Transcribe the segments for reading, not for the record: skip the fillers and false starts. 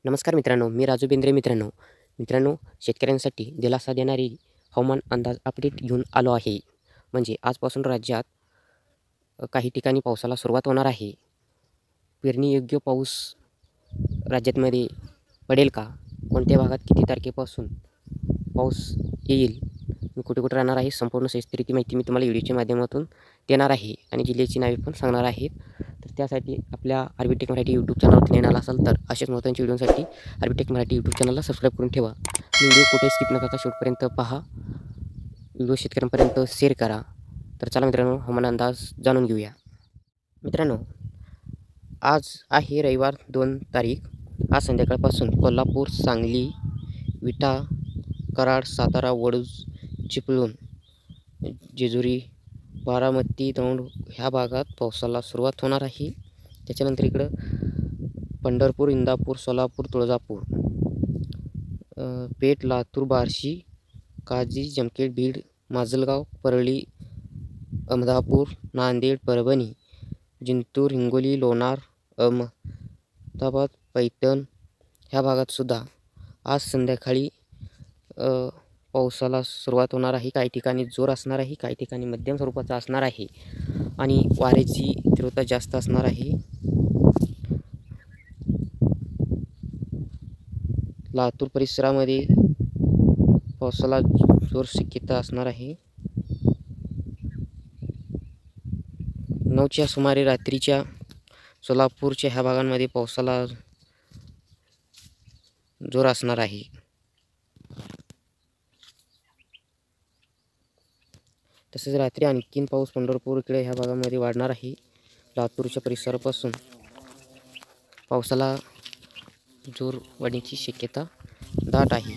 नमस्कार मित्रांनो, मी राजू बेंद्रे. मित्रांनो, शेतकऱ्यांसाठी दिलासा देणारी हवामान अंदाज अपडेट घेऊन आलो आहे. म्हणजे आजपासून राज्यात काही ठिकाणी पावसाला सुरुवात होणार आहे. पेरणीयोग्य पाऊस राज्यामध्ये पडेल का? कोणत्या भागात किती तारखेपासून पाऊस येईल? मी कुठे राहणार आहे? संपूर्ण सविस्तर माहिती मी तुम्हाला व्हिडिओच्या माध्यमातून देणार आहे आणि जिल्ह्याची नावे पण सांगणार आहेत. तर त्यासाठी आपल्या आर्बिटेक मराठी यूट्यूब चॅनलवरती नवीन आला असाल तर अशाच महत्त्वाच्या व्हिडिओसाठी आर्बिटेक मराठी यूट्यूब चॅनलला सबस्क्राईब करून ठेवा. व्हिडिओ कुठे स्किप न करता शेवटपर्यंत पहा. व्हिडिओ शेतकऱ्यांपर्यंत शेअर करा. तर चला मित्रांनो, हवामान अंदाज जाणून घेऊया. मित्रांनो, आज आहे रविवार 2 तारीख. आज संध्याकाळपासून कोल्हापूर, सांगली, विटा, कराड, सातारा, वडूज, चिपळूण, जेजुरी, बारामती, दौंड ह्या भागात पावसाला सुरुवात होणार आहे. त्याच्यानंतर इकडं पंढरपूर, इंदापूर, सोलापूर, तुळजापूर, पेठ, लातूर, बार्शी, काजी, जामखेड, बीड, माजलगाव, परळी, अहमदापूर, नांदेड, परभणी, जिंतूर, हिंगोली, लोणार, अहमदाबाद, पैठण ह्या भागात सुद्धा आज संध्याकाळी पावसाला सुरुवात होणार आहे. काही ठिकाणी जोर असणार आहे, काही ठिकाणी मध्यम स्वरूपाचा असणार आहे आणि वाऱ्याची तीव्रता जास्त असणार आहे. लातूर परिसरामध्ये पावसाला जोर शक्यता असणार आहे. 9च्या सुमारे रात्रीच्या सोलापूरच्या ह्या भागांमध्ये पावसाला जोर असणार आहे. तसेच रात्री आणखीन पाऊस पंढरपूर इकडे ह्या भागामध्ये वाढणार आहे. लातूरच्या परिसरापासून पावसाला जोर वाढण्याची शक्यता दाट आहे.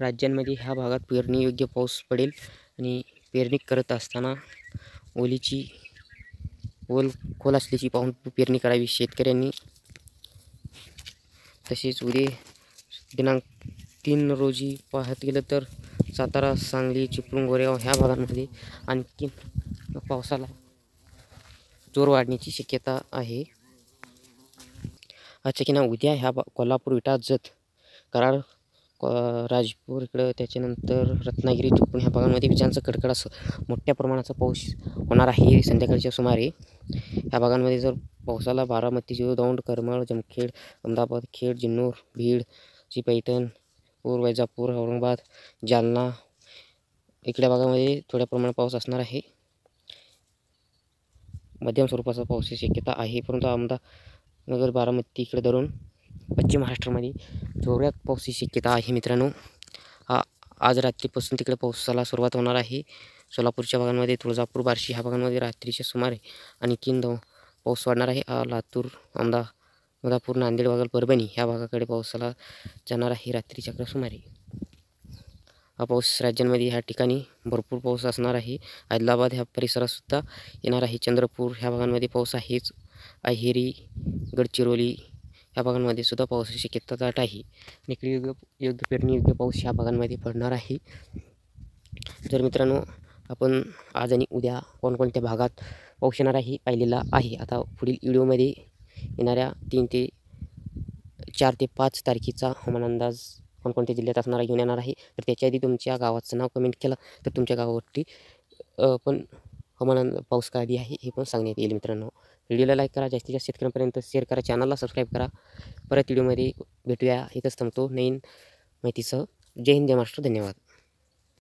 राज्यांमध्ये ह्या भागात पेरणीयोग्य पाऊस पडेल आणि पेरणी करत असताना ओल खोल असल्याची पाहून पेरणी करावी शेतकऱ्यांनी. तसेच उद्या दिनांक 3 रोजी पाहत गेलं तर सातारा, सांगली, चिपळूण, गोरेगाव ह्या भागांमध्ये आणखी पावसाला जोर वाढण्याची शक्यता आहे. आजच्या किंवा उद्या ह्या कोल्हापूर, विटा, जत, कराड, राजपूर इकडं, त्याच्यानंतर रत्नागिरी, चिपळूण ह्या भागांमध्ये विजांचा कडकडाट मोठ्या प्रमाणाचा पाऊस होणार आहे. संध्याकाळच्या सुमारे ह्या भागांमध्ये जर पावसाला बारामती, दौंड, करमाळ, जामखेड, अहमदाबाद, खेड, जुन्नर, बीड, पैठण, वैजापूर, औरंगाबाद, जालना इकडल्या भागामध्ये थोड्या प्रमाणात पाऊस असणार आहे. मध्यम स्वरूपाचा पावसाची शक्यता आहे. परंतु अहमदनगर, बारामती इकडे धरून पश्चिम महाराष्ट्रामध्ये जोरात पावसाची शक्यता आहे. मित्रांनो, आज रात्रीपासून तिकडे पावसाला सुरुवात होणार आहे. सोलापूरच्या भागांमध्ये, तुळजापूर, बार्शी ह्या भागांमध्ये रात्रीच्या सुमारे आणखीन पाऊस वाढणार आहे. लातूर, अहमदापूर, नांदेड भागात, परभणी ह्या भागाकडे पावसाला जाणार आहे रात्रीच्या सुमारे. हा पाऊस राज्यांमध्ये ह्या ठिकाणी भरपूर पाऊस असणार आहे. आदिलाबाद ह्या परिसरातसुद्धा येणार आहे. चंद्रपूर ह्या भागांमध्ये पाऊस आहेच. अहेरी, गडचिरोली ह्या भागांमध्ये सुद्धा पावसाची शक्यता दाट आहे. इकडे योग्य पेरणीयोग्य पाऊस ह्या भागांमध्ये पडणार आहे. जर मित्रांनो, आपण आज आणि उद्या कोणकोणत्या भागात पाऊस येणार आहे पाहिलेला आहे. आता पुढील व्हिडिओमध्ये येणाऱ्या 4 ते 5 तारखेचा हवामान अंदाज कोणकोणत्या जिल्ह्यात असणारा घेऊन येणार आहे. तर त्याच्या आधी तुमच्या गावाचं नाव कमेंट केलं तर तुमच्या गावावरती पण हवामान पाऊस कधी आहे हे पण सांगण्यात येईल. मित्रांनो, व्हिडिओला लाईक करा, जास्तीत जास्त शेतकऱ्यांपर्यंत शेअर करा, चॅनलला सबस्क्राईब करा. परत व्हिडिओमध्ये भेटूया. इथंच थांबतो नवीन माहितीसह. जय हिंद, जय महाराष्ट्र. धन्यवाद.